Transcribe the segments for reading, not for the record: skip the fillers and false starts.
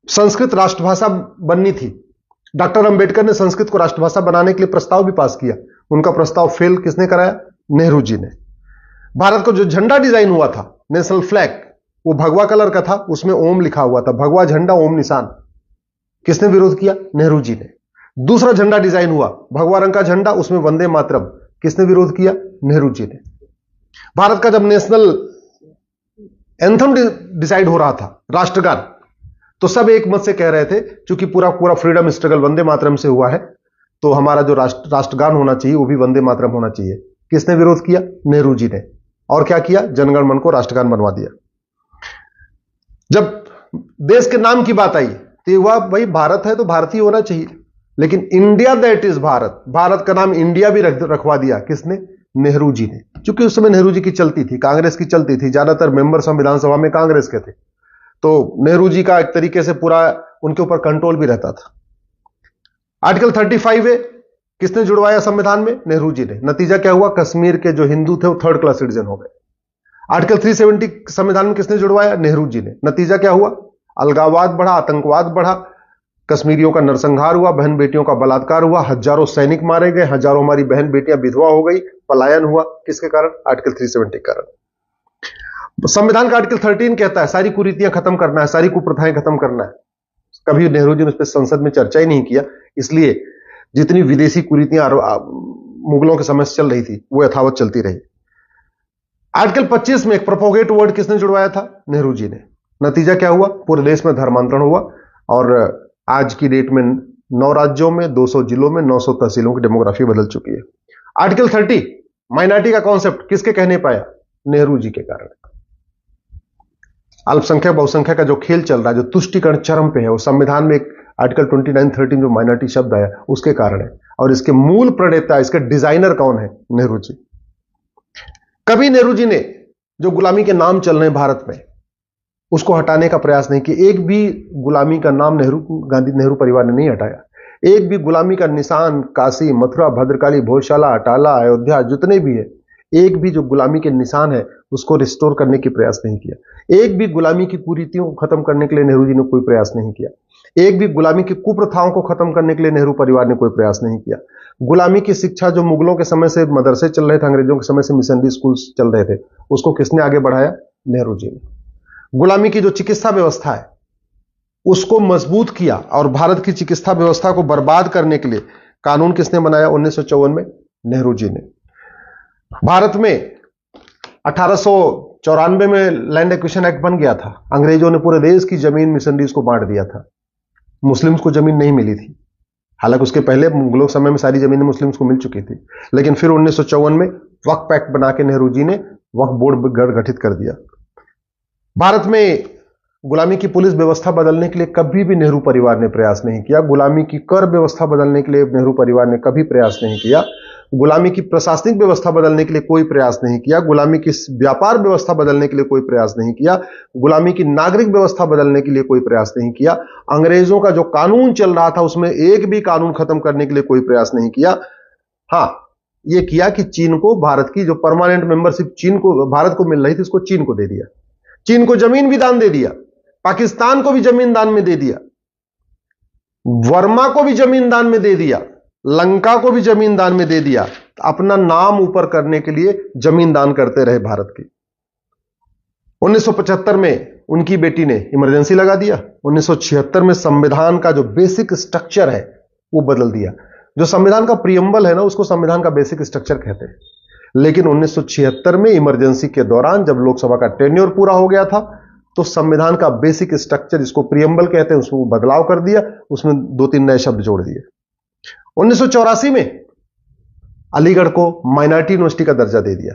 संस्कृत राष्ट्रभाषा बननी थी। डॉक्टर अंबेडकर ने संस्कृत को राष्ट्रभाषा बनाने के लिए प्रस्ताव भी पास किया। उनका प्रस्ताव फेल किसने कराया? नेहरू जी ने। भारत को जो झंडा डिजाइन हुआ था, नेशनल फ्लैग, वो भगवा कलर का था, उसमें ओम लिखा हुआ था, भगवा झंडा ओम निशान। किसने विरोध किया? नेहरू जी ने। दूसरा झंडा डिजाइन हुआ, भगवा रंग का झंडा, उसमें वंदे मातरम। किसने विरोध किया? नेहरू जी ने। भारत का जब नेशनल एंथम डिसाइड हो रहा था, राष्ट्रगान, तो सब एक मत से कह रहे थे, क्योंकि पूरा पूरा फ्रीडम स्ट्रगल वंदे मातरम से हुआ है, तो हमारा जो राष्ट्रगान होना चाहिए वो भी वंदे मातरम होना चाहिए। किसने विरोध किया? नेहरू जी ने। और क्या किया? जनगण मन को राष्ट्रगान बनवा दिया। जब देश के नाम की बात आई तो ये हुआ, भाई भारत है तो भारतीय होना चाहिए, लेकिन India that is Bharat, Bharat का नाम इंडिया भी रखवा दिया। किसने? नेहरू जी ने। क्योंकि उस समय नेहरू जी की चलती थी, कांग्रेस की चलती थी, ज्यादातर मेंबर संविधान सभा में कांग्रेस के थे, तो नेहरू जी का एक तरीके से पूरा उनके ऊपर कंट्रोल भी रहता था। आर्टिकल 35 है, किसने जुड़वाया संविधान में? नेहरू जी ने। नतीजा क्या हुआ? कश्मीर के जो हिंदू थे वो थर्ड क्लास सिटीजन हो गए। आर्टिकल 370 संविधान में किसने जुड़वाया? नेहरू जी ने। नतीजा क्या हुआ? अलगाववाद बढ़ा, आतंकवाद बढ़ा, कश्मीरियों का नरसंहार हुआ, बहन बेटियों का बलात्कार हुआ, हजारों सैनिक मारे गए, हजारों हमारी बहन बेटियां विधवा हो गई, पलायन हुआ। किसके कारण? आर्टिकल 370 के कारण। संविधान का आर्टिकल 13 कहता है सारी कुरीतियां खत्म करना है, सारी कुप्रथाएं खत्म करना है। कभी नेहरू जी ने उस पर संसद में चर्चा ही नहीं किया, इसलिए जितनी विदेशी कुरीतियां मुगलों के समय से चल रही थी वो यथावत चलती रही। आर्टिकल 25 में एक प्रोपोगेट वर्ड किसने जुड़वाया था? नेहरू जी ने। नतीजा क्या हुआ? पूरे देश में धर्मांतरण हुआ, और आज की डेट में 9 राज्यों में, 200 जिलों में, 900 तहसीलों की डेमोग्राफी बदल चुकी है। आर्टिकल 30 माइनॉरिटी का कॉन्सेप्ट किसके कहने पाया? नेहरू जी के कारण। अल्पसंख्यक बहुसंख्यक का जो खेल चल रहा है, जो तुष्टिकरण चरम पे है, वो संविधान में एक आर्टिकल 29-13 जो माइनॉरिटी शब्द आया उसके कारण है। और इसके मूल प्रणेता, इसके डिजाइनर कौन है? नेहरू जी। कभी नेहरू जी ने जो गुलामी के नाम चल रहे हैं भारत में, उसको हटाने का प्रयास नहीं किया। एक भी गुलामी का नाम नेहरू परिवार ने नहीं हटाया। एक भी गुलामी का निशान, काशी, मथुरा, भद्रकाली, भोजशाला, अटाला, अयोध्या, जितने भी है, एक भी जो गुलामी के निशान है उसको रिस्टोर करने की प्रयास नहीं किया। एक भी गुलामी की कुरीतियों को खत्म करने के लिए नेहरू जी ने कोई प्रयास नहीं किया। एक भी गुलामी की कुप्रथाओं को खत्म करने के लिए नेहरू परिवार ने कोई प्रयास नहीं किया। गुलामी की शिक्षा जो मुगलों के समय से मदरसे चल रहे थे, अंग्रेजों के समय से मिशनरी स्कूल चल रहे थे, उसको किसने आगे बढ़ाया? नेहरू जी ने। गुलामी की जो चिकित्सा व्यवस्था है उसको मजबूत किया, और भारत की चिकित्सा व्यवस्था को बर्बाद करने के लिए कानून किसने बनाया? 1954 में नेहरू जी ने। भारत में 1894 में लैंड एक्विजिशन एक्ट बन गया था। अंग्रेजों ने पूरे देश की जमीन मिशनरीज को बांट दिया था। मुस्लिम्स को जमीन नहीं मिली थी, हालांकि उसके पहले मुगलों समय में सारी जमीनें मुस्लिम्स को मिल चुकी थी, लेकिन फिर 1954 में वक्फ एक्ट बना के नेहरू जी ने वक्फ बोर्ड गठित कर दिया। भारत में गुलामी की पुलिस व्यवस्था बदलने के लिए कभी भी नेहरू परिवार ने प्रयास नहीं किया। गुलामी की कर व्यवस्था बदलने के लिए नेहरू परिवार ने कभी प्रयास नहीं किया। गुलामी की प्रशासनिक व्यवस्था बदलने के लिए कोई प्रयास नहीं किया। गुलामी की व्यापार व्यवस्था बदलने के लिए कोई प्रयास नहीं किया। गुलामी की नागरिक व्यवस्था बदलने के लिए कोई प्रयास नहीं किया। अंग्रेजों का जो कानून चल रहा था उसमें एक भी कानून खत्म करने के लिए कोई प्रयास नहीं किया। हां, यह किया कि चीन को, भारत की जो परमानेंट मेंबरशिप चीन को, भारत को मिल रही थी, उसको चीन को दे दिया। चीन को जमीन भी दान दे दिया, पाकिस्तान को भी जमीन दान में दे दिया, वर्मा को भी जमीन दान में दे दिया, लंका को भी जमीन दान में दे दिया। अपना नाम ऊपर करने के लिए जमीन दान करते रहे भारत की। 1975 में उनकी बेटी ने इमरजेंसी लगा दिया। 1976 में संविधान का जो बेसिक स्ट्रक्चर है वो बदल दिया। जो संविधान का प्रियम्बल है ना, उसको संविधान का बेसिक स्ट्रक्चर कहते हैं। लेकिन 1976 में इमरजेंसी के दौरान जब लोकसभा का टेन्योर पूरा हो गया था, तो संविधान का बेसिक स्ट्रक्चर, जिसको प्रियम्बल कहते हैं, उसको बदलाव कर दिया, उसमें 2-3 नए शब्द जोड़ दिए। 1984 में अलीगढ़ को माइनॉरिटी यूनिवर्सिटी का दर्जा दे दिया।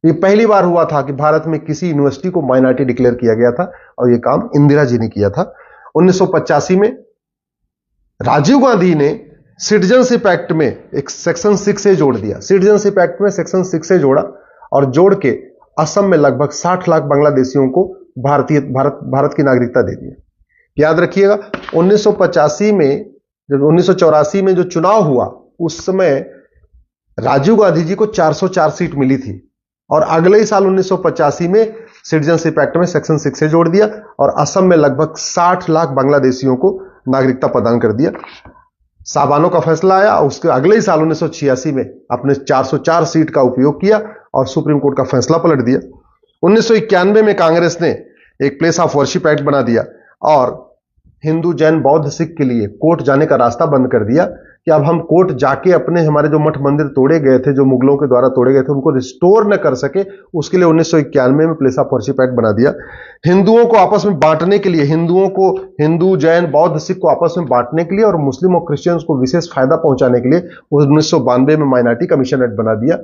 ये पहली बार हुआ था कि भारत में किसी यूनिवर्सिटी को माइनॉरिटी डिक्लेयर किया गया था, और यह काम इंदिरा जी ने किया था। 1985 में राजीव गांधी ने सिटीजनशिप एक्ट में एक सेक्शन 6A जोड़ दिया। सिटीजनशिप एक्ट में सेक्शन 6A जोड़ा, और जोड़ के असम में लगभग 60 लाख बांग्लादेशियों को भारत की नागरिकता दे दी। याद रखिएगा, 1985 में, जब 1984 में जो चुनाव हुआ, उस समय राजीव गांधी जी को 404 सीट मिली थी, और अगले ही साल 1985 में सिटीजनशिप एक्ट में सेक्शन 6 से जोड़ दिया और असम में लगभग 60 लाख बांग्लादेशियों को नागरिकता प्रदान कर दिया। साबानो का फैसला आया, उसके अगले ही साल 1986 में अपने 404 सीट का उपयोग किया और सुप्रीम कोर्ट का फैसला पलट दिया। 1991 में कांग्रेस ने एक प्लेस ऑफ वर्शिप एक्ट बना दिया और हिंदू, जैन, बौद्ध, सिख के लिए कोर्ट जाने का रास्ता बंद कर दिया कि अब हम कोर्ट जाके अपने हमारे जो मठ मंदिर तोड़े गए थे, जो मुगलों के द्वारा तोड़े गए थे, उनको रिस्टोर न कर सके, उसके लिए 1991 में प्लेस ऑफ वर्शिप एक्ट बना दिया। हिंदुओं को आपस में बांटने के लिए, हिंदुओं को, हिंदू, जैन, बौद्ध, सिख को आपस में बांटने के लिए और मुस्लिम और क्रिश्चियंस को विशेष फायदा पहुंचाने के लिए 1992 में माइनॉरिटी कमीशन एक्ट बना दिया।